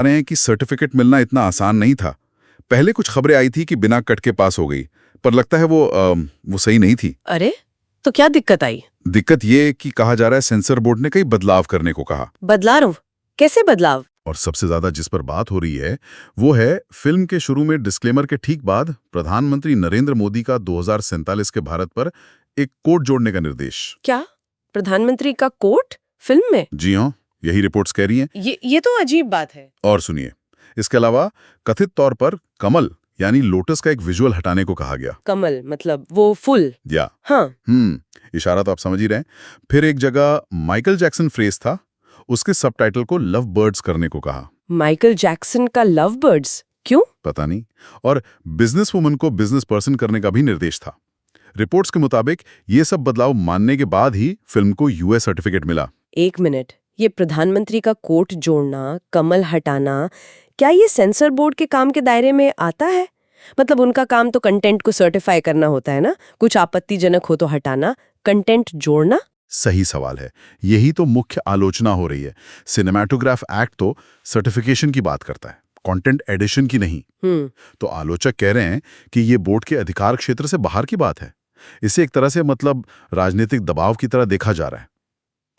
रहे हैं कि सर्टिफिकेट मिलना इतना आसान नहीं था। पहले कुछ खबरें आई थी कि बिना कट के पास हो गई, पर लगता है वो सही नहीं थी। अरे तो क्या दिक्कत आई? दिक्कत ये कि कहा जा रहा है सेंसर बोर्ड ने कई बदलाव करने को कहा। बदलाव? कैसे बदलाव? और सबसे ज्यादा जिस पर बात हो रही है वो है फिल्म के शुरू में डिस्क्लेमर के ठीक बाद प्रधानमंत्री नरेंद्र मोदी का 2047 के भारत पर एक कोट जोड़ने का निर्देश। क्या प्रधानमंत्री का कोट फिल्म में? जी हाँ, यही रिपोर्ट्स कह रही हैं। ये तो अजीब बात है। और सुनिए, इसके अलावा कथित तौर पर कमल यानी लोटस का एक विजुअल हटाने को कहा गया। कमल मतलब वो फूल? या हाँ। इशारा तो आप समझ ही रहे हैं। फिर एक जगह माइकल जैक्सन फ्रेज था, उसके सबटाइटल को लव बर्ड्स करने को कहा। माइकल जैक्सन का लव बर्ड्स क्यों? पता नहीं। और बिजनेस वुमन को बिजनेस पर्सन करने का भी निर्देश था। रिपोर्ट्स के मुताबिक ये सब बदलाव मानने के बाद ही फिल्म को यूएस सर्टिफिकेट मिला। एक मिनट, ये प्रधानमंत्री का कोट जोड़ना, कमल हटाना, क्या ये सेंसर बोर्ड के काम के दायरे में आता है? मतलब उनका काम तो कंटेंट को सर्टिफाई करना होता है ना, कुछ आपत्तिजनक हो तो हटाना, कंटेंट जोड़ना? सही सवाल है, यही तो मुख्य आलोचना हो रही है। सिनेमैटोग्राफ एक्ट तो सर्टिफिकेशन की बात करता है, कंटेंट एडिशन की नहीं। तो आलोचक कह रहे हैं कि ये बोर्ड के अधिकार क्षेत्र से बाहर की बात है। इसे एक तरह से मतलब राजनीतिक दबाव की तरह देखा जा रहा है,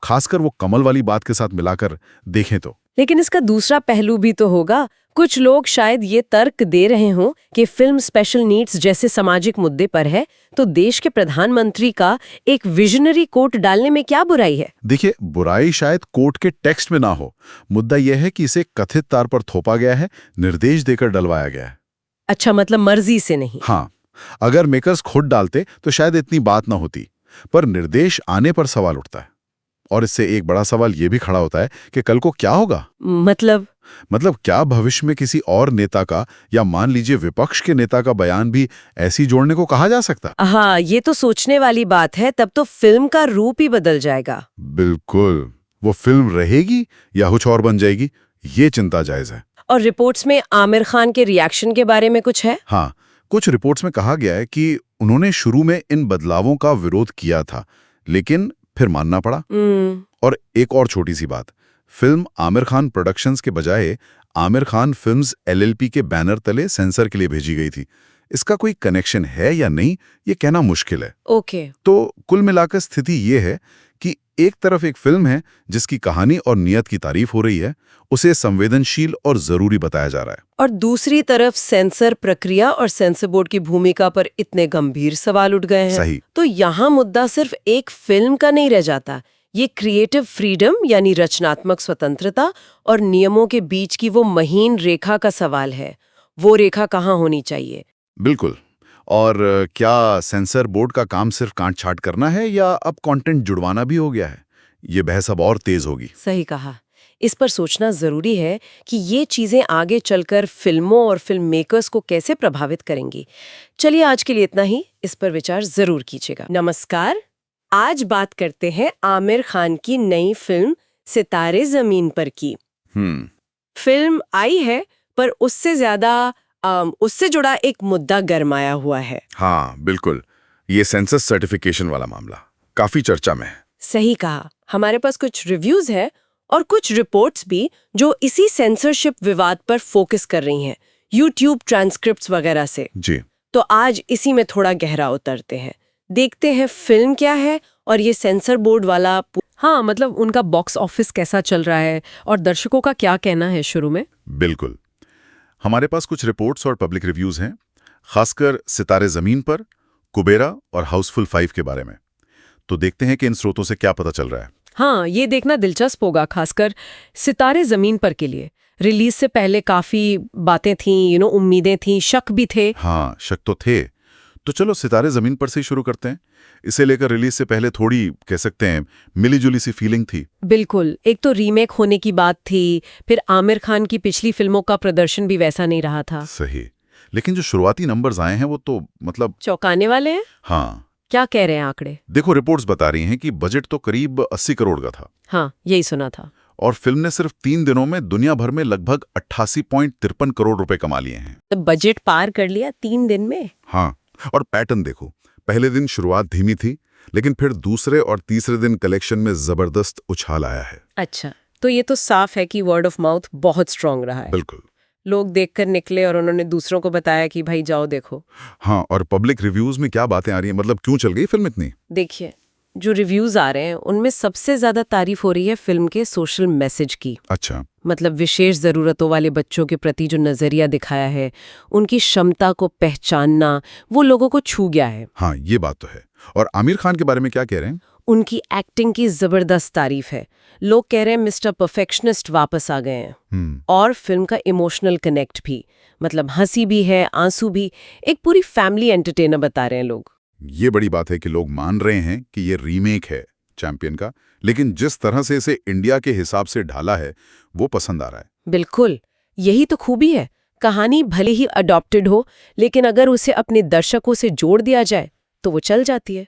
खासकर वो कमल वाली बात के साथ मिलाकर देखें तो। लेकिन इसका दूसरा पहलू भी तो होगा। कुछ लोग शायद ये तर्क दे रहे हों कि फिल्म स्पेशल नीड्स जैसे सामाजिक मुद्दे पर है, तो देश के प्रधानमंत्री का एक विजनरी कोट डालने में क्या बुराई है? देखिए, बुराई शायद कोर्ट के टेक्स्ट में ना हो, मुद्दा यह है कि इसे कथित तौर पर थोपा गया है, निर्देश देकर डलवाया गया है। अच्छा, मतलब मर्जी से नहीं? हाँ, अगर मेकर्स खुद डालते तो शायद इतनी बात ना होती, पर निर्देश आने पर सवाल उठता है। और इससे एक बड़ा सवाल यह भी खड़ा होता है कि कल को क्या होगा। मतलब क्या भविष्य में किसी और नेता का या मान लीजिए विपक्ष के नेता का बयान भी ऐसी जोड़ने को कहा जा सकता? हाँ, ये तो सोचने वाली बात है। तब तो फिल्म का रूप ही बदल जाएगा। बिल्कुल, वो फिल्म रहेगी या कुछ और बन जाएगी, ये चिंता जायज है। और रिपोर्ट्स में आमिर खान के रिएक्शन के बारे में कुछ है? हाँ, कुछ रिपोर्ट्स में कहा गया है कि उन्होंने शुरू में इन बदलावों का विरोध किया था, लेकिन फिर मानना पड़ा। और एक और छोटी सी बात, फिल्म आमिर खान प्रोडक्शंस के बजाय आमिर खान फिल्म्स एलएलपी के बैनर तले सेंसर के लिए भेजी गई थी। इसका कोई कनेक्शन है या नहीं, ये कहना मुश्किल है। ओके। तो कुल मिलाकर स्थिति ये है कि एक तरफ एक फिल्म है जिसकी कहानी और नियत की तारीफ हो रही है, उसे संवेदनशील और जरूरी बताया जा रहा है, और दूसरी तरफ सेंसर प्रक्रिया और सेंसर बोर्ड की भूमिका पर इतने गंभीर सवाल उठ गए हैं। सही। तो यहाँ मुद्दा सिर्फ एक फिल्म का नहीं रह जाता, ये क्रिएटिव फ्रीडम यानी रचनात्मक स्वतंत्रता और नियमों के बीच की वो महीन रेखा का सवाल है। वो रेखा कहाँ होनी चाहिए? बिल्कुल। और क्या सेंसर बोर्ड का काम सिर्फ काट छाट करना है या अब कंटेंट जुड़वाना भी हो गया है? ये बहस अब और तेज होगी। सही कहा। इस पर सोचना जरूरी है कि ये चीजें आगे चलकर फिल्मों और फिल्म मेकर्स को कैसे प्रभावित करेंगी। चलिए, आज के लिए इतना ही। इस पर विचार जरूर कीजिएगा। नमस्कार। आज बात करते हैं आमिर खान की नई फिल्म सितारे जमीन पर की। फिल्म आई है, पर उससे ज्यादा उससे जुड़ा एक मुद्दा गरमाया हुआ है। हाँ बिल्कुल, ये सेंसस सर्टिफिकेशन वाला मामला काफी चर्चा में है। सही कहा। हमारे पास कुछ रिव्यूज है और कुछ रिपोर्ट्स भी जो इसी सेंसरशिप विवाद पर फोकस कर रही हैं, यूट्यूब ट्रांसक्रिप्ट्स वगैरह से। जी। तो आज इसी में थोड़ा गहरा उतरते हैं, देखते हैं फिल्म क्या है और ये सेंसर बोर्ड वाला हाँ मतलब उनका बॉक्स ऑफिस कैसा चल रहा है और दर्शकों का क्या कहना है शुरू में। बिल्कुल, हमारे पास कुछ रिपोर्ट्स और पब्लिक रिव्यूज हैं, खासकर सितारे जमीन पर, कुबेरा और हाउसफुल 5 के बारे में। तो देखते हैं कि इन स्रोतों से क्या पता चल रहा है। हाँ, ये देखना दिलचस्प होगा, खासकर सितारे जमीन पर के लिए। रिलीज से पहले काफी बातें थीं, उम्मीदें थीं, शक भी थे। हाँ, शक तो थे। तो चलो सितारे जमीन पर से ही शुरू करते हैं। इसे लेकर रिलीज से पहले थोड़ी कह सकते हैं मिलीजुली सी फीलिंग थी। बिल्कुल, एक तो रीमेक होने की बात थी, फिर आमिर खान की पिछली फिल्मों का प्रदर्शन भी वैसा नहीं रहा था। सही, लेकिन जो शुरुआती नंबर्स आए हैं वो तो मतलब चौंकाने वाले हैं। हाँ। क्या कह रहे हैं आंकड़े? देखो, रिपोर्ट्स बता रही हैं कि बजट तो करीब 80 करोड़ का था। हाँ, यही सुना था। और फिल्म ने सिर्फ 3 दिनों में दुनिया भर में लगभग 88.53 करोड़ रुपए कमा लिए हैं। तो बजट पार कर लिया 3 दिन में। हाँ, और पैटर्न देखो, पहले दिन शुरुआत धीमी थी, लेकिन फिर दूसरे और तीसरे दिन कलेक्शन में जबरदस्त उछाल आया है। अच्छा। तो ये तो साफ है कि वर्ड ऑफ माउथ बहुत स्ट्रांग रहा है। बिल्कुल। लोग देखकर निकले और उन्होंने दूसरों को बताया कि भाई जाओ देखो। हाँ, और पब्लिक रिव्यूज में क्या बातें आ रही हैं, मतलब क्यों चल गई फिल्म इतनी? देखिए, जो रिव्यूज आ रहे हैं उनमें सबसे ज्यादा तारीफ हो रही है फिल्म के सोशल मैसेज की। अच्छा। मतलब विशेष जरूरतों वाले बच्चों के प्रति जो नजरिया दिखाया है, उनकी क्षमता को पहचानना, वो लोगों को छू गया है। हाँ, ये बात तो है। और आमिर खान के बारे में क्या कह रहे हैं? उनकी एक्टिंग की जबरदस्त तारीफ है। लोग कह रहे हैं मिस्टर परफेक्शनिस्ट वापस आ गए हैं। और फिल्म का इमोशनल कनेक्ट भी, मतलब हंसी भी है, आंसू भी, एक पूरी फैमिली एंटरटेनर बता रहे हैं लोग। ये बड़ी बात है कि लोग मान रहे हैं कि ये रीमेक है चैंपियन का, लेकिन जिस तरह से इसे इंडिया के हिसाब से ढाला है वो पसंद आ रहा है। बिल्कुल, यही तो खूबी है। कहानी भले ही अडॉप्टेड हो, लेकिन अगर उसे अपने दर्शकों से जोड़ दिया जाए तो वो चल जाती है।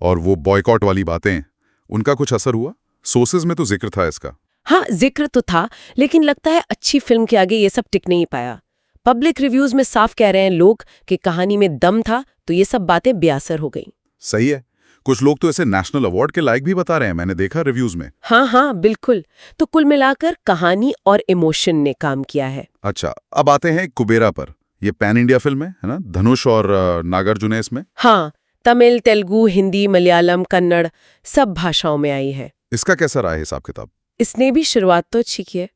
और वो बॉयकॉट वाली बातें, उनका कुछ असर हुआ? सोर्सेज में तो जिक्र था इसका। हाँ, जिक्र तो था, लेकिन लगता है अच्छी फिल्म के आगे ये सब टिक नहीं पाया। पब्लिक रिव्यूज में साफ कह रहे हैं लोग कि कहानी में दम था, तो ये सब बातें बेअसर हो गई। सही है। कुछ लोग तो इसे नेशनल अवार्ड के लायक भी बता रहे हैं, मैंने देखा रिव्यूज में। हाँ, बिल्कुल। तो कुल मिलाकर कहानी और इमोशन ने काम किया है। अच्छा, अब आते हैं कुबेरा पर। ये पैन इंडिया फिल्म है ना? धनुष और नागार्जुन है इसमें। हाँ, तमिल, तेलुगु, हिंदी, मलयालम, कन्नड़ सब भाषाओं में आई है। इसका कैसा रहा है हिसाब किताब? इसने भी शुरुआत तो अच्छी की है।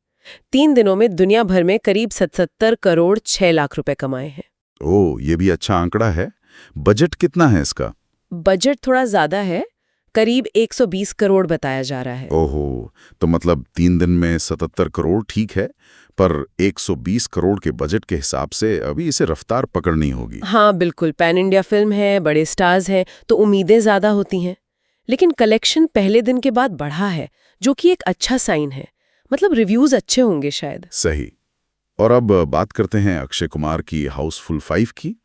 3 दिनों में दुनिया भर में करीब 77 करोड़ 6 लाख रुपए कमाए हैं। ओह, ये भी अच्छा आंकड़ा है। बजट कितना है इसका? बजट थोड़ा ज्यादा है, करीब 120 करोड़ बताया जा रहा है। ओहो, तो मतलब 3 दिन में 77 करोड़ ठीक है, पर 120 करोड़ के बजट के हिसाब से अभी इसे रफ्तार पकड़नी होगी। हाँ, बिल्कुल। पैन इंडिया फिल्म है, बड़े स्टार्स हैं, तो उम्मीदें ज्यादा होती हैं। लेकिन कलेक्शन पहले दिन के बाद बढ़ा है, जो कि एक अच्छा साइन है। मतलब रिव्यूज अच्छे होंगे शायद। सही। और अब बात करते हैं अक्षय कुमार की हाउसफुल 5 की।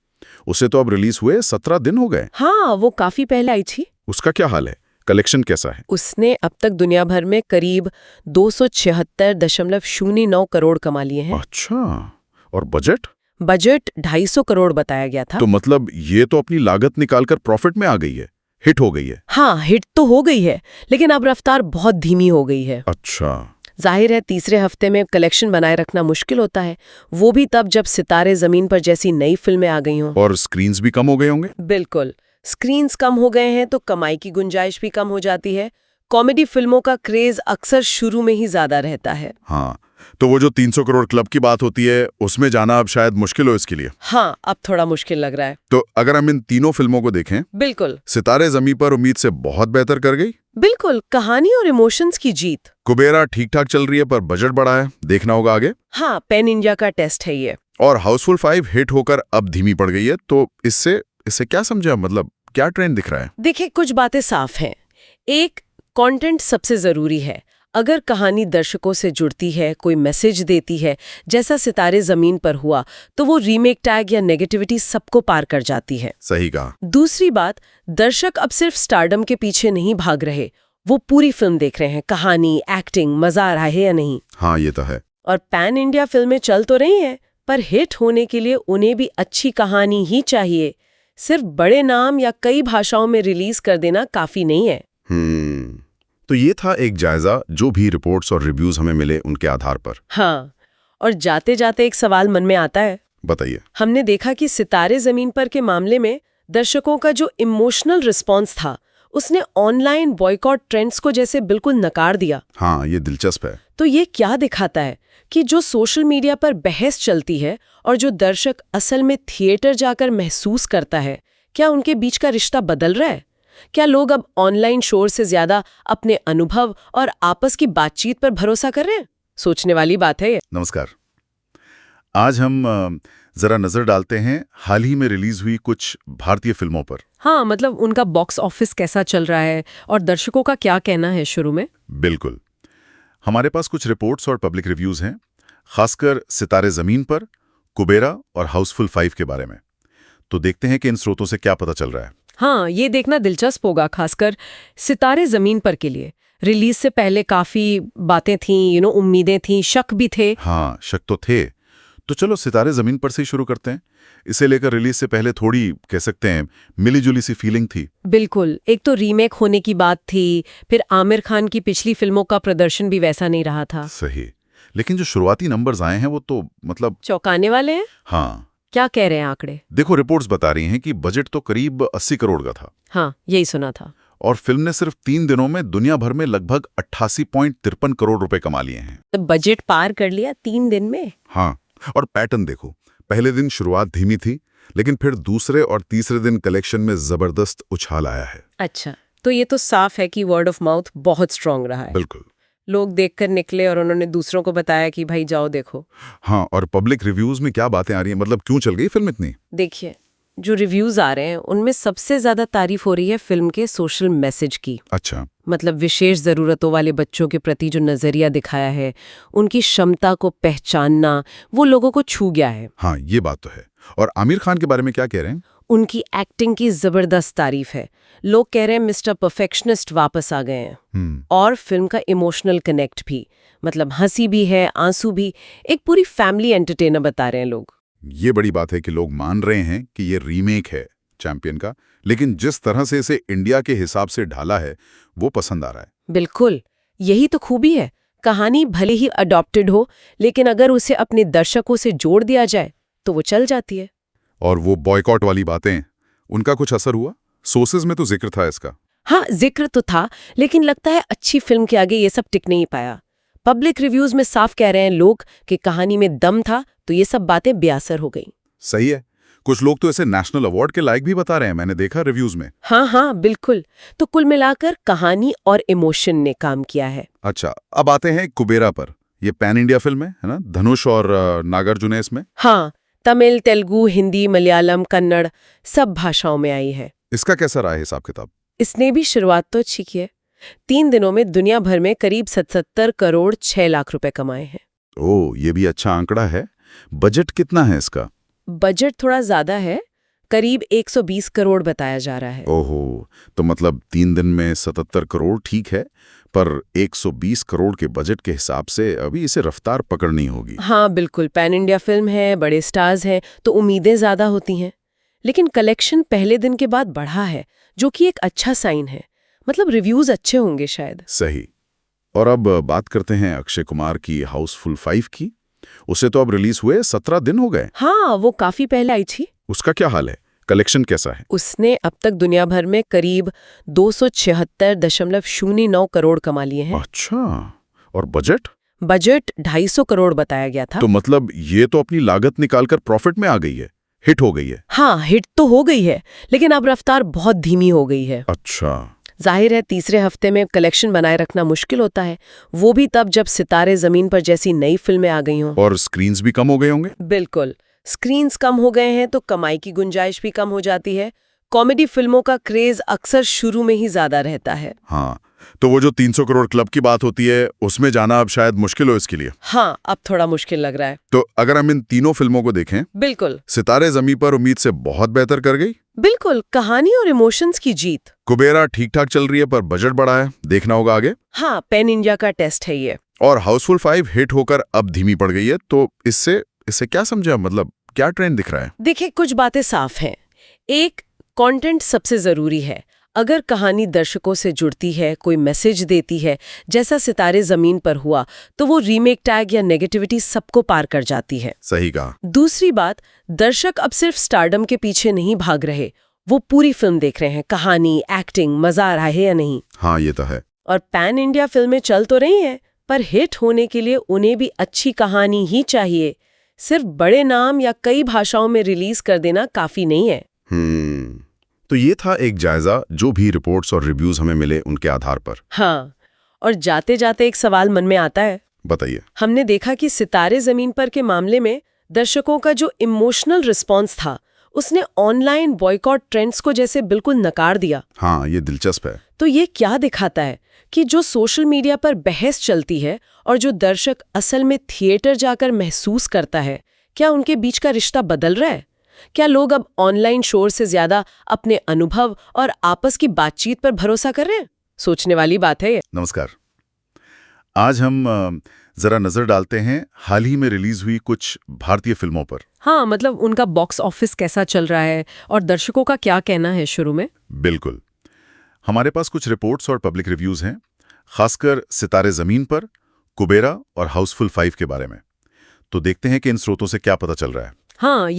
उसे तो अब रिलीज हुए 17 दिन हो गए। हाँ, वो काफी पहले आई थी। उसका क्या हाल है? कलेक्शन कैसा है? उसने अब तक दुनिया भर में करीब 276.09 करोड़ कमा लिए हैं। अच्छा, और बजट? बजट 250 करोड़ बताया गया था। तो मतलब ये तो अपनी लागत निकालकर प्रॉफिट में आ गई है, हिट हो गई है। हाँ, हिट तो हो गई है, लेकिन अब रफ्तार बहुत धीमी हो गई है। अच्छा। जाहिर है तीसरे हफ्ते में कलेक्शन बनाए रखना मुश्किल होता है, वो भी तब जब सितारे जमीन पर जैसी नई फिल्में आ गई हों। और स्क्रीन्स भी कम हो गए होंगे? बिल्कुल, स्क्रीन्स कम हो गए हैं तो कमाई की गुंजाइश भी कम हो जाती है। कॉमेडी फिल्मों का क्रेज अक्सर शुरू में ही ज्यादा रहता है। हाँ, तो वो जो 300 करोड़ क्लब की बात होती है, उसमें जाना अब शायद मुश्किल हो इसके लिए। हाँ, अब थोड़ा मुश्किल लग रहा है। तो अगर हम इन तीनों फिल्मों को देखें, बिल्कुल सितारे जमीन पर उम्मीद से बहुत बेहतर कर गई। बिल्कुल, कहानी और इमोशंस की जीत। कुबेरा ठीक ठाक चल रही है पर बजट बढ़ा है, देखना होगा आगे। हाँ, पैन इंडिया का टेस्ट है ये। और हाउसफुल 5 हिट होकर अब धीमी पड़ गई है, तो इससे क्या समझा, मतलब क्या ट्रेंड दिख रहा है? देखिए, कुछ बातें साफ हैं। एक, कंटेंट सबसे जरूरी है। अगर कहानी दर्शकों से जुड़ती है, कोई मैसेज देती है, जैसा सितारे जमीन पर हुआ, तो वो रीमेक टैग या नेगेटिविटी सबको पार कर जाती है। सही कहा। दूसरी बात, दर्शक अब सिर्फ स्टारडम के पीछे नहीं भाग रहे, वो पूरी फिल्म देख रहे हैं। कहानी, एक्टिंग, मजा आ रहा है या नहीं। हाँ, ये तो है। और पैन इंडिया फिल्में चल तो रही हैं, पर हिट होने के लिए उन्हें भी अच्छी कहानी ही चाहिए। सिर्फ बड़े नाम या कई भाषाओं में रिलीज कर देना काफी नहीं है। तो ये था एक जायजा, जो भी रिपोर्ट्स और रिव्यूज हमें मिले उनके आधार पर। हाँ, और जाते जाते एक सवाल मन में आता है। बताइए। हमने देखा कि सितारे जमीन पर के मामले में दर्शकों का जो इमोशनल रिस्पॉन्स था, उसने ऑनलाइन बॉयकॉट ट्रेंड्स को जैसे बिल्कुल नकार दिया। हाँ, ये दिलचस्प है। तो ये क्या दिखाता है कि जो सोशल मीडिया पर बहस चलती है और जो दर्शक असल में थिएटर जाकर महसूस करता है, क्या उनके बीच का रिश्ता बदल रहा है? क्या लोग अब ऑनलाइन शोर से ज्यादा अपने अनुभव और आपस की बातचीत पर भरोसा कर रहे हैं? सोचने वाली बात है ये। नमस्कार। आज हम जरा नजर डालते हैं हाल ही में रिलीज हुई कुछ भारतीय फिल्मों पर। हाँ, मतलब उनका बॉक्स ऑफिस कैसा चल रहा है और दर्शकों का क्या कहना है शुरू में। बिल्कुल। हमारे पास कुछ रिपोर्ट्स और पब्लिक रिव्यूज हैं, खासकर सितारे जमीन पर, कुबेरा और हाउसफुल 5 के बारे में। तो देखते हैं कि इन स्रोतों से क्या पता चल रहा है। हाँ, ये देखना दिलचस्प होगा, खासकर सितारे जमीन पर के लिए। रिलीज से पहले काफी बातें थीं, उम्मीदें थीं, शक भी थे। हाँ, शक तो थे। तो चलो सितारे ज़मीन पर से ही शुरू करते हैं। इसे लेकर रिलीज से पहले थोड़ी कह सकते हैं मिली-जुली सी फीलिंग थी। बिल्कुल, एक तो रीमेक होने की बात थी, फिर आमिर खान की पिछली फिल्मों का प्रदर्शन भी वैसा नहीं रहा था। सही, लेकिन जो शुरुआती नंबर्स आए हैं वो तो मतलब चौंकाने वाले हैं। हाँ, क्या कह रहे हैं आंकड़े? देखो रिपोर्ट्स बता रही हैं कि बजट तो करीब 80 करोड़ का था हाँ, यही सुना था। और फिल्म ने सिर्फ 3 दिनों में दुनिया भर में लगभग 88.53 करोड़ रुपए कमा लिए हैं। तो बजट पार कर लिया 3 दिन में। हाँ, और पैटर्न देखो, पहले दिन शुरुआत धीमी थी, लेकिन फिर दूसरे और तीसरे दिन कलेक्शन में जबरदस्त उछाल आया है। अच्छा, तो ये तो साफ है कि वर्ड ऑफ माउथ बहुत स्ट्रांग रहा है। बिल्कुल। लोग देखकर निकले और उन्होंने दूसरों को बताया कि भाई जाओ देखो। हाँ, और पब्लिक रिव्यूज में क्या बातें आ रही हैं, मतलब क्यों चल गई फिल्म इतनी? देखिए, जो रिव्यूज आ रहे हैं उनमें सबसे ज्यादा तारीफ हो रही है फिल्म के सोशल मैसेज की। अच्छा, मतलब विशेष जरूरतों वाले बच्चों के प्रति जो नजरिया दिखाया है, उनकी क्षमता को पहचानना, वो लोगों को छू गया है। हाँ ये बात तो है। और आमिर खान के बारे में क्या कह रहे हैं? उनकी एक्टिंग की जबरदस्त तारीफ है। लोग कह रहे हैं मिस्टर परफेक्शनिस्ट वापस आ गए हैं। और फिल्म का इमोशनल कनेक्ट भी, मतलब हंसी भी है, आंसू भी, एक पूरी फैमिली एंटरटेनर बता रहे हैं लोग। ये बड़ी बात है कि लोग मान रहे हैं कि ये रीमेक है चैंपियन का, लेकिन जिस तरह से इसे इंडिया के हिसाब से ढाला है वो पसंद आ रहा है। बिल्कुल, यही तो खूबी है। कहानी भले ही अडॉप्टेड हो, लेकिन अगर उसे अपने दर्शकों से जोड़ दिया जाए तो वो चल जाती है। और वो बॉयकॉट वाली बातें, उनका कुछ असर हुआ? सोर्सेज में तो जिक्र था इसका। हाँ, जिक्र तो था, लेकिन लगता है अच्छी फिल्म के आगे ये सब टिक नहीं पाया। पब्लिक रिव्यूज में साफ कह रहे हैं लोग कि कहानी में दम था, तो ये सब बातें बेअसर हो गई। सही है, कुछ लोग तो इसे नेशनल अवार्ड के लायक भी बता रहे हैं, मैंने देखा रिव्यूज में। हाँ हाँ, बिल्कुल। तो कुल मिलाकर कहानी और इमोशन ने काम किया है। अच्छा, अब आते हैं कुबेरा पर। ये पैन इंडिया फिल्म है ना? धनुष और नागार्जुन है इसमें। हाँ, तमिल, तेलुगु, हिंदी, मलयालम, कन्नड़ सब भाषाओं में आई है। इसका कैसा रहा है हिसाब किताब? इसने भी शुरुआत तो अच्छी की है। 3 दिनों में दुनिया भर में करीब 77 करोड़ 6 लाख रुपए कमाए हैं। ओह, ये भी अच्छा आंकड़ा है। बजट कितना है इसका? बजट थोड़ा ज्यादा है, करीब 120 करोड़ बताया जा रहा है। ओहो, तो मतलब 3 दिन में 77 करोड़ ठीक है, पर 120 करोड़ के बजट के हिसाब से अभी इसे रफ्तार पकड़नी होगी। हाँ बिल्कुल, पैन इंडिया फिल्म है, बड़े स्टार्स हैं, तो उम्मीदें ज्यादा होती हैं। लेकिन कलेक्शन पहले दिन के बाद बढ़ा है, जो कि एक अच्छा साइन है। मतलब रिव्यूज अच्छे होंगे शायद। सही। और अब बात करते हैं अक्षय कुमार की हाउसफुल 5 की। उसे तो अब रिलीज हुए 17 दिन हो गए। हाँ, वो काफी पहले आई थी। उसका क्या हाल है? कलेक्शन कैसा है? उसने अब तक दुनिया भर में करीब 276.09 करोड़ कमा लिए हैं। अच्छा, और बजट? बजट 250 करोड़ बताया गया था। तो मतलब ये तो अपनी लागत निकालकर प्रॉफिट में आ गई है, हिट हो गई है। हाँ, हिट तो हो गई है, लेकिन अब रफ्तार बहुत धीमी हो गई है। अच्छा, जाहिर है तीसरे हफ्ते में कलेक्शन बनाए रखना मुश्किल होता है, वो भी तब जब सितारे जमीन पर जैसी नई फिल्में आ गई हों। और स्क्रीन्स भी कम हो गए होंगे। बिल्कुल, स्क्रीन्स कम हो गए हैं तो कमाई की गुंजाइश भी कम हो जाती है। कॉमेडी फिल्मों का क्रेज अक्सर शुरू में ही ज्यादा रहता है। हाँ, तो वो जो 300 करोड़ क्लब की बात होती है, उसमें जाना अब शायद मुश्किल हो इसके लिए। हाँ, अब थोड़ा मुश्किल लग रहा है। तो अगर हम इन तीनों फिल्मों को देखें, बिल्कुल सितारे जमीन पर उम्मीद से बहुत बेहतर कर गई। बिल्कुल, कहानी और इमोशंस की जीत। कुबेरा ठीक ठाक चल रही है पर बजट बढ़ा है, देखना होगा आगे। हाँ, पैन इंडिया का टेस्ट है ये। और हाउसफुल 5 हिट होकर अब धीमी पड़ गई है, तो इससे क्या समझा, मतलब क्या ट्रेंड दिख रहा है? देखिए, कुछ बातें साफ हैं। एक, कंटेंट सबसे जरूरी है। अगर कहानी दर्शकों से जुड़ती है, कोई मैसेज देती है, जैसा सितारे जमीन पर हुआ, तो वो रीमेक टैग या नेगेटिविटी सबको पार कर जाती है। सही कहा। दूसरी बात, दर्शक अब सिर्फ स्टारडम के पीछे नहीं भाग रहे, वो पूरी फिल्म देख रहे हैं। कहानी, एक्टिंग, मजा आ रहा है या नहीं। हाँ, ये तो है। और पैन इंडिया फिल्में चल तो रही हैं, पर हिट होने के लिए उन्हें भी अच्छी कहानी ही चाहिए। सिर्फ बड़े नाम या कई भाषाओं में रिलीज कर देना काफी नहीं है। तो ये था एक जायजा, जो भी रिपोर्ट्स और रिव्यूज हमें मिले उनके आधार पर। हाँ, और जाते जाते एक सवाल मन में आता है। बताइए। हमने देखा कि सितारे जमीन पर के मामले में दर्शकों का जो इमोशनल रिस्पॉन्स था, उसने ऑनलाइन बॉयकॉट ट्रेंड्स को जैसे बिल्कुल नकार दिया। हाँ, ये दिलचस्प है। तो ये क्या दिखाता है कि जो सोशल मीडिया पर बहस चलती है और जो दर्शक असल में थिएटर जाकर महसूस करता है, क्या उनके बीच का रिश्ता बदल रहा है? क्या लोग अब ऑनलाइन शोर से ज्यादा अपने अनुभव और आपस की बातचीत पर भरोसा कर रहे हैं? सोचने वाली बात है ये। नमस्कार। आज हम जरा नजर डालते हैं हाल ही में रिलीज हुई कुछ भारतीय फिल्मों पर। हाँ, मतलब उनका बॉक्स ऑफिस कैसा चल रहा है और दर्शकों का क्या कहना है शुरू में। बिल्कुल, हमारे पास कुछ रिपोर्ट्स और पब्लिक रिव्यूज हैं, खासकर सितारे जमीन पर, कुबेरा और हाउसफुल 5 के बारे में। तो देखते हैं कि इन स्रोतों से क्या पता चल रहा है। हाँ,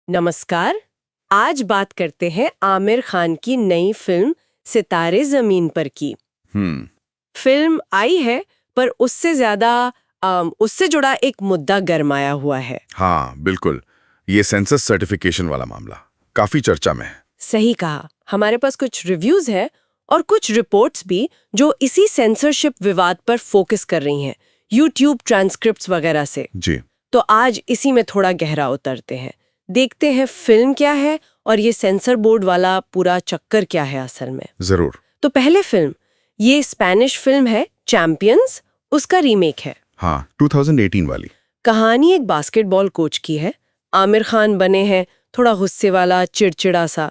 नमस्कार। आज बात करते हैं आमिर खान की नई फिल्म सितारे जमीन पर की। फिल्म आई है, पर उससे ज्यादा उससे जुड़ा एक मुद्दा गरमाया हुआ है। हाँ बिल्कुल, ये सेंसस सर्टिफिकेशन वाला मामला काफी चर्चा में है। सही कहा। हमारे पास कुछ रिव्यूज है और कुछ रिपोर्ट्स भी जो इसी सेंसरशिप विवाद पर फोकस कर रही हैं, यूट्यूब ट्रांसक्रिप्ट्स वगैरह से। जी, तो आज इसी में थोड़ा गहरा उतरते हैं, देखते हैं फिल्म क्या है और ये सेंसर बोर्ड वाला पूरा चक्कर क्या है असल में। जरूर। तो पहले फिल्म, ये स्पेनिश फिल्म है चैंपियंस, उसका रीमेक है। हाँ, 2018 वाली। कहानी एक बास्केटबॉल कोच की है। आमिर खान बने हैं थोड़ा गुस्से वाला, चिड़चिड़ा सा,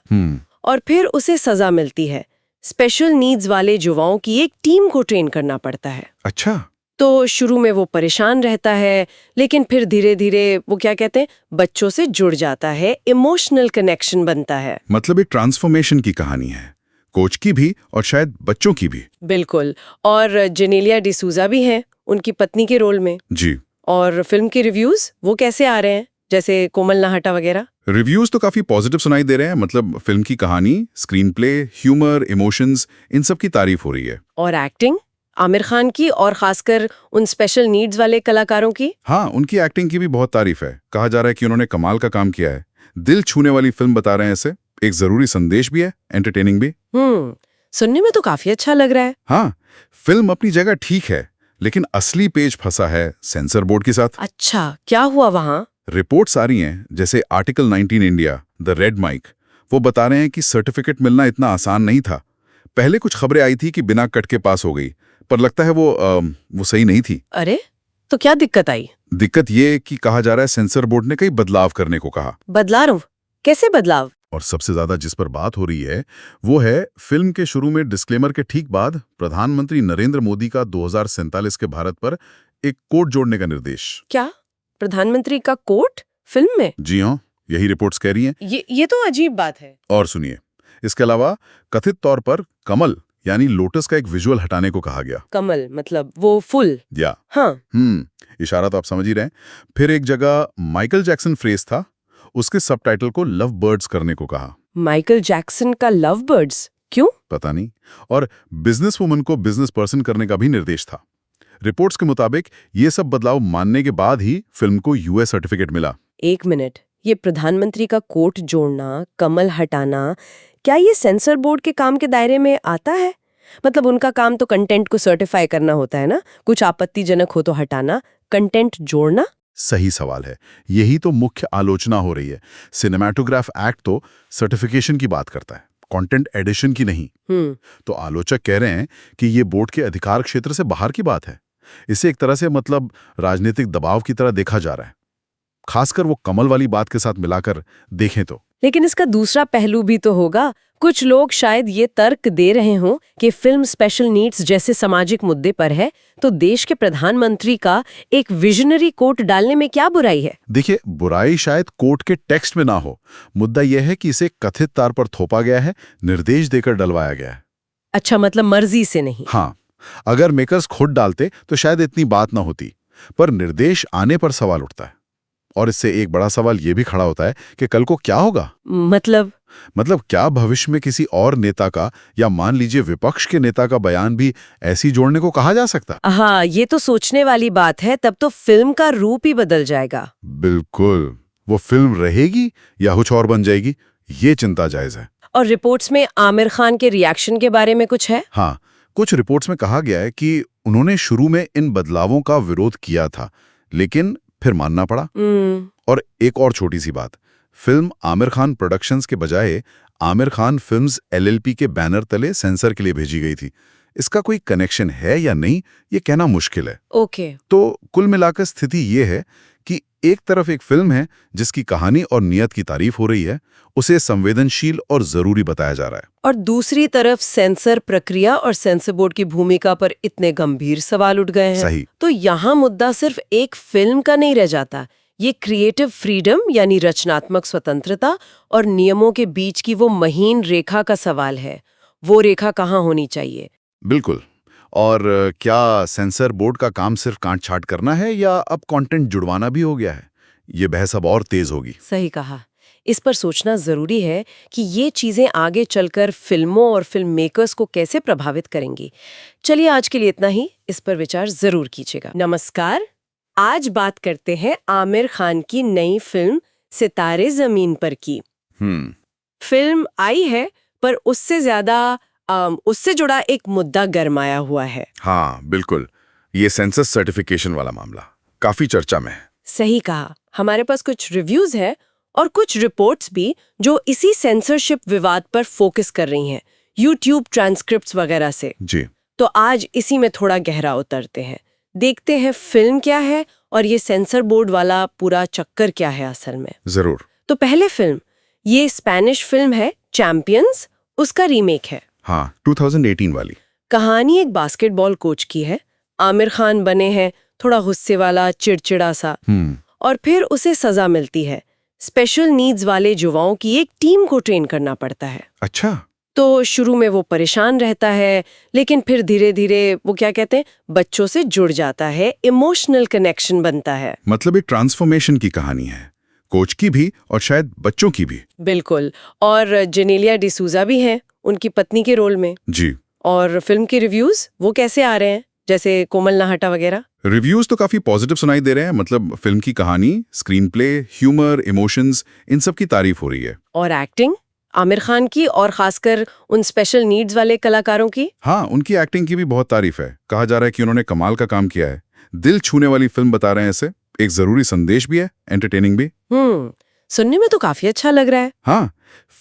और फिर उसे सजा मिलती है। स्पेशल नीड्स वाले युवाओं की एक टीम को ट्रेन करना पड़ता है। अच्छा। तो शुरू में वो परेशान रहता है, लेकिन फिर धीरे धीरे वो क्या कहते हैं, बच्चों से जुड़ जाता है, इमोशनल कनेक्शन बनता है। मतलब एक ट्रांसफॉर्मेशन की कहानी है, कोच की भी और शायद बच्चों की भी। बिल्कुल। और जेनेलिया डिसूजा भी हैं उनकी पत्नी के रोल में। जी। और फिल्म के रिव्यूज वो कैसे आ रहे हैं, जैसे कोमल नाहटा वगैरह? रिव्यूज तो काफी पॉजिटिव सुनाई दे रहे हैं। मतलब फिल्म की कहानी, स्क्रीन प्ले, ह्यूमर, इमोशंस, इन सब की तारीफ हो रही है। और एक्टिंग आमिर खान की और खासकर उन स्पेशल नीड्स वाले कलाकारों की? हाँ, उनकी एक्टिंग की भी बहुत तारीफ है। कहा जा रहा है कि उन्होंने कमाल का काम किया है। दिल छूने वाली फिल्म बता रहे हैं इसे। एक जरूरी संदेश भी है, एंटरटेनिंग भी। सुनने में तो काफी अच्छा लग रहा है। हाँ, फिल्म अपनी जगह ठीक है, लेकिन असली पेच फंसा है सेंसर बोर्ड के साथ। अच्छा, क्या हुआ वहाँ? रिपोर्ट्स आ रही हैं, जैसे article 19 India, the red mic, वो बता रहे हैं कि सर्टिफिकेट मिलना इतना आसान नहीं था। पहले कुछ खबरें आई थी कि बिना कट के पास हो गई, पर लगता है वो सही नहीं थी। अरे, तो क्या दिक्कत आई? दिक्कत ये कि कहा जा रहा है सेंसर बोर्ड ने कई बदलाव करने को कहा। बदलाव? कैसे बदलाव? और सबसे ज्यादा जिस पर बात हो रही है वो है फिल्म के शुरू में डिस्क्लेमर के ठीक बाद प्रधानमंत्री नरेंद्र मोदी का 2047 के भारत पर एक कोट जोड़ने का निर्देश। क्या प्रधानमंत्री का कोट फिल्म में? जी हाँ, यही रिपोर्ट्स कह रही हैं। ये तो अजीब बात है। और सुनिए, इसके अलावा कथित तौर पर कमल यानी लोटस का एक विजुअल हटाने को कहा गया। कमल मतलब वो फूल? या हाँ। इशारा तो आप समझ ही रहे हैं। फिर एक जगह माइकल जैक्सन फ्रेज था, उसके सबटाइटल को लव बर्ड्स करने को कहा। माइकल जैक्सन का लव बर्ड्स क्यों? पता नहीं। और बिजनेस वुमन को बिजनेस पर्सन करने का भी निर्देश था। रिपोर्ट्स के मुताबिक ये सब बदलाव मानने के बाद ही फिल्म को यूएस सर्टिफिकेट मिला। एक मिनट, ये प्रधानमंत्री का कोट जोड़ना, कमल हटाना, क्या ये सेंसर बोर्ड के काम के दायरे में आता है? मतलब उनका काम तो कंटेंट को सर्टिफाई करना होता है ना, कुछ आपत्तिजनक हो तो हटाना, कंटेंट जोड़ना? सही सवाल है, यही तो मुख्य आलोचना हो रही है। सिनेमैटोग्राफ एक्ट तो सर्टिफिकेशन की बात करता है, कंटेंट एडिशन की नहीं। तो आलोचक कह रहे हैं कि ये बोर्ड के अधिकार क्षेत्र से बाहर की बात है। इसे एक तरह से मतलब राजनीतिक दबाव की तरह देखा जा रहा है, खासकर वो कमल वाली बात के साथ मिलाकर देखें तो। लेकिन इसका दूसरा पहलू भी तो होगा। कुछ लोग शायद ये तर्क दे रहे हों कि फिल्म स्पेशल नीड्स जैसे सामाजिक मुद्दे पर है, तो देश के प्रधानमंत्री का एक विजनरी कोट डालने में क्या बुराई है? देखिए, बुराई शायद कोट के टेक्स्ट में ना हो, मुद्दा यह है कि इसे कथित तौर पर थोपा गया है, निर्देश देकर डलवाया गया है। अच्छा, मतलब मर्जी से नहीं? हाँ, अगर मेकर्स खुद डालते तो शायद इतनी बात ना होती, पर निर्देश आने पर सवाल उठता है। और इससे एक बड़ा सवाल ये भी खड़ा होता है कि कल को क्या होगा। मतलब क्या भविष्य में किसी और नेता का या मान लीजिए विपक्ष के नेता का बयान भी ऐसी जोड़ने को कहा जा सकता? हाँ, ये तो सोचने वाली बात है। तब तो फिल्म का रूप ही बदल जाएगा। बिल्कुल, वो फिल्म रहेगी या कुछ और बन जाएगी, ये चिंता जायज है। और रिपोर्ट्स में आमिर खान के रिएक्शन के बारे में कुछ है? हाँ, कुछ रिपोर्ट्स में कहा गया है कि उन्होंने शुरू में इन बदलावों का विरोध किया था, लेकिन फिर मानना पड़ा। और एक और छोटी सी बात, फिल्म आमिर खान प्रोडक्शंस के बजाय आमिर खान फिल्म्स एलएलपी के बैनर तले सेंसर के लिए भेजी गई थी। इसका कोई कनेक्शन है या नहीं, ये कहना मुश्किल है। ओके। तो कुल मिलाकर स्थिति ये है कि एक तरफ एक फिल्म है जिसकी कहानी और नियत की तारीफ हो रही है, उसे संवेदनशील और जरूरी बताया जा रहा है, और दूसरी तरफ सेंसर प्रक्रिया और सेंसर बोर्ड की भूमिका पर इतने गंभीर सवाल उठ गए हैं। सही। तो यहाँ मुद्दा सिर्फ एक फिल्म का नहीं रह जाता, ये क्रिएटिव फ्रीडम यानी रचनात्मक स्वतंत्रता और नियमों के बीच की वो महीन रेखा का सवाल है। वो रेखा कहाँ होनी चाहिए? बिल्कुल। और क्या सेंसर बोर्ड का काम सिर्फ काट छाट करना है या अब कंटेंट जुड़वाना भी हो गया है? ये बहस अब और तेज होगी। सही कहा। इस पर सोचना जरूरी है कि ये चीजें आगे चलकर फिल्मों और फिल्म मेकर्स को कैसे प्रभावित करेंगी। चलिए आज के लिए इतना ही, इस पर विचार जरूर कीजिएगा। नमस्कार, आज बात करते हैं आमिर खान की नई फिल्म सितारे जमीन पर की। फिल्म आई है, पर उससे ज्यादा उससे जुड़ा एक मुद्दा गरमाया हुआ है। हाँ बिल्कुल, ये सेंसस सर्टिफिकेशन वाला मामला काफी चर्चा में है। सही कहा। हमारे पास कुछ रिव्यूज है और कुछ रिपोर्ट्स भी जो इसी सेंसरशिप विवाद पर फोकस कर रही हैं, यूट्यूब ट्रांसक्रिप्ट्स वगैरह से। जी। तो आज इसी में थोड़ा गहरा उतरते हैं, देखते हैं फिल्म क्या है और ये सेंसर बोर्ड वाला पूरा चक्कर क्या है असल में। जरूर। तो पहले फिल्म, ये स्पेनिश फिल्म है चैंपियंस, उसका रीमेक है। हाँ, 2018 वाली। कहानी एक बास्केटबॉल कोच की है। आमिर खान बने हैं, थोड़ा गुस्से वाला, चिड़चिड़ा सा, और फिर उसे सजा मिलती है। स्पेशल नीड्स वाले युवाओं की एक टीम को ट्रेन करना पड़ता है। अच्छा। तो शुरू में वो परेशान रहता है, लेकिन फिर धीरे धीरे वो क्या कहते हैं, बच्चों से जुड़ जाता है, इमोशनल कनेक्शन बनता है। मतलब एक ट्रांसफॉर्मेशन की कहानी है, कोच की भी और शायद बच्चों की भी। बिल्कुल। और जेनेलिया डिसूजा भी हैं उनकी पत्नी के रोल में। जी। और फिल्म के रिव्यूज वो कैसे आ रहे हैं, जैसे कोमल नाहटा वगैरह? रिव्यूज तो काफी पॉजिटिव सुनाई दे रहे हैं। मतलब फिल्म की कहानी, स्क्रीन प्ले, ह्यूमर, इमोशंस, इन सब की तारीफ हो रही है। और एक्टिंग आमिर खान की और खासकर उन स्पेशल नीड्स वाले कलाकारों की? हाँ, उनकी एक्टिंग की भी बहुत तारीफ है। कहा जा रहा है कि उन्होंने कमाल का काम किया है। दिल छूने वाली फिल्म बता रहे हैं इसे। एक जरूरी संदेश भी है, एंटरटेनिंग भी। सुनने में तो काफी अच्छा लग रहा है। हाँ,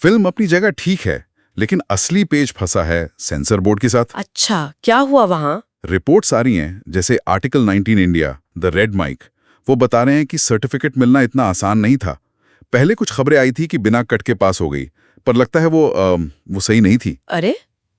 फिल्म अपनी जगह ठीक है, लेकिन असली पेच फंसा है सेंसर बोर्ड के साथ। अच्छा, क्या हुआ वहां? रिपोर्ट्स आ रही हैं, जैसे article 19 India, the red mic, वो बता रहे हैं कि सर्टिफिकेट मिलना इतना आसान नहीं था। पहले कुछ खबरें आई थी कि बिना कट के पास हो गई, पर लगता है वो सही नहीं थी। अरे,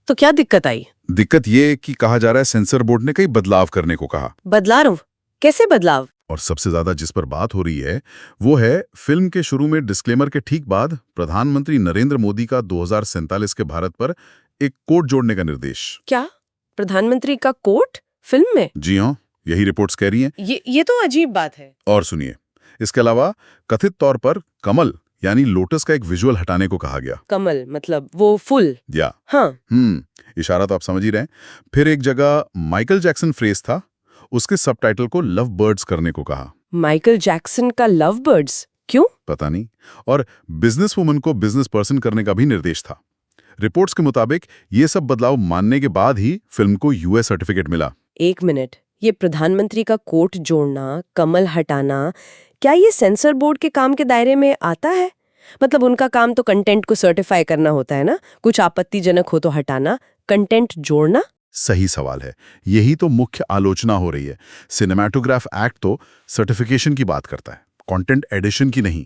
तो क्या दिक्कत आई? दिक्कत ये कि कहा जा रहा है सेंसर बोर्ड ने कई बदलाव करने को कहा। बदलाव? कैसे बदलाव? और सबसे ज्यादा जिस पर बात हो रही है वो है फिल्म के शुरू में डिस्क्लेमर के ठीक बाद प्रधानमंत्री नरेंद्र मोदी का 2047 के भारत पर एक कोट जोड़ने का निर्देश। क्या प्रधानमंत्री का कोट फिल्म में? जी हाँ, यही रिपोर्ट्स कह रही हैं। ये तो अजीब बात है। और सुनिए, इसके अलावा कथित तौर पर कमल यानी लोटस का एक विजुअल हटाने को कहा गया। कमल मतलब वो फूल? या हाँ। इशारा तो आप समझ ही रहे हैं। फिर एक जगह माइकल जैक्सन फ्रेज था, उसके सबटाइटल को लव बर्ड्स करने को कहा। माइकल जैक्सन का लव बर्ड्स क्यों? पता नहीं। और बिजनेस वुमन को बिजनेस पर्सन करने का भी निर्देश था। रिपोर्ट्स के मुताबिक ये सब बदलाव मानने के बाद ही फिल्म को यूएस सर्टिफिकेट मिला। एक मिनट, ये प्रधानमंत्री का कोट जोड़ना, कमल हटाना, क्या ये सेंसर बोर्ड के काम के दायरे में आता है? मतलब उनका काम तो कंटेंट को सर्टिफाई करना होता है ना, कुछ आपत्तिजनक हो तो हटाना, कंटेंट जोड़ना? सही सवाल है। यही तो मुख्य आलोचना हो रही है। सिनेमैटोग्राफ एक्ट तो सर्टिफिकेशन की बात करता है, कंटेंट एडिशन की नहीं।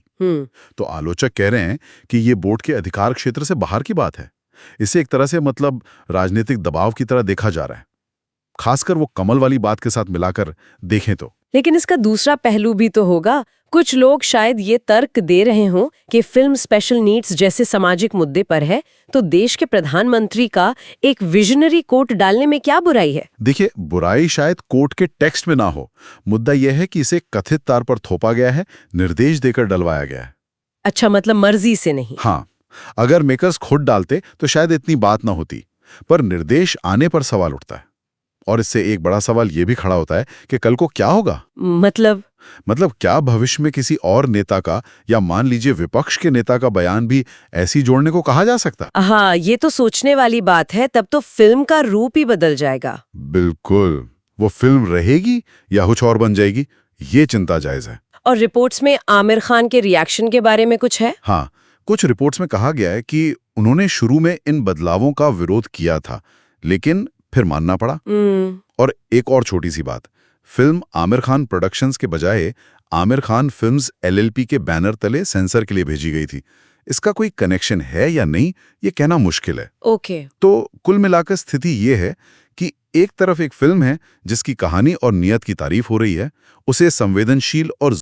तो आलोचक कह रहे हैं कि ये बोर्ड के अधिकार क्षेत्र से बाहर की बात है। इसे एक तरह से मतलब राजनीतिक दबाव की तरह देखा जा रहा है, खासकर वो कमल वाली बात के साथ मिलाकर देखें तो। लेकिन इसका दूसरा पहलू भी तो होगा। कुछ लोग शायद ये तर्क दे रहे हों कि फिल्म स्पेशल नीड्स जैसे सामाजिक मुद्दे पर है, तो देश के प्रधानमंत्री का एक विजनरी कोट डालने में क्या बुराई है? देखिए, बुराई शायद कोर्ट के टेक्स्ट में ना हो। मुद्दा यह है कि इसे कथित तौर पर थोपा गया है, निर्देश देकर डलवाया गया है। अच्छा, मतलब मर्जी से नहीं। हाँ, अगर मेकर्स खुद डालते तो शायद इतनी बात ना होती, पर निर्देश आने पर सवाल उठता है। और इससे एक बड़ा सवाल यह भी खड़ा होता है कि कल को क्या होगा। मतलब क्या भविष्य में किसी और नेता का या मान लीजिए विपक्ष के नेता का बयान भी ऐसी जोड़ने को कहा जा सकता? हाँ, ये तो सोचने वाली बात है। तब तो फिल्म का रूप ही बदल जाएगा। बिल्कुल। वो फिल्म रहेगी या कुछ और बन जाएगी, ये चिंता जायज है। और रिपोर्ट्स में आमिर खान के रिएक्शन के बारे में कुछ है? हाँ, कुछ रिपोर्ट्स में कहा गया है कि उन्होंने शुरू में इन बदलावों का विरोध किया था, लेकिन फिर मानना पड़ा। और एक और छोटी सी बात, फिल्म आमिर खान प्रोडक्शंस के बजाय आमिर खान फिल्म्स LLP के बैनर तले सेंसर के लिए भेजी गई थी। इसका कोई कनेक्शन है या नहीं, ये कहना मुश्किल है। ओके। तो कुल मिलाकर स्थिति ये है कि एक तरफ एक फिल्म है जिसकी कहानी और नियत की तारीफ हो रही है, उसे संवेदनशील और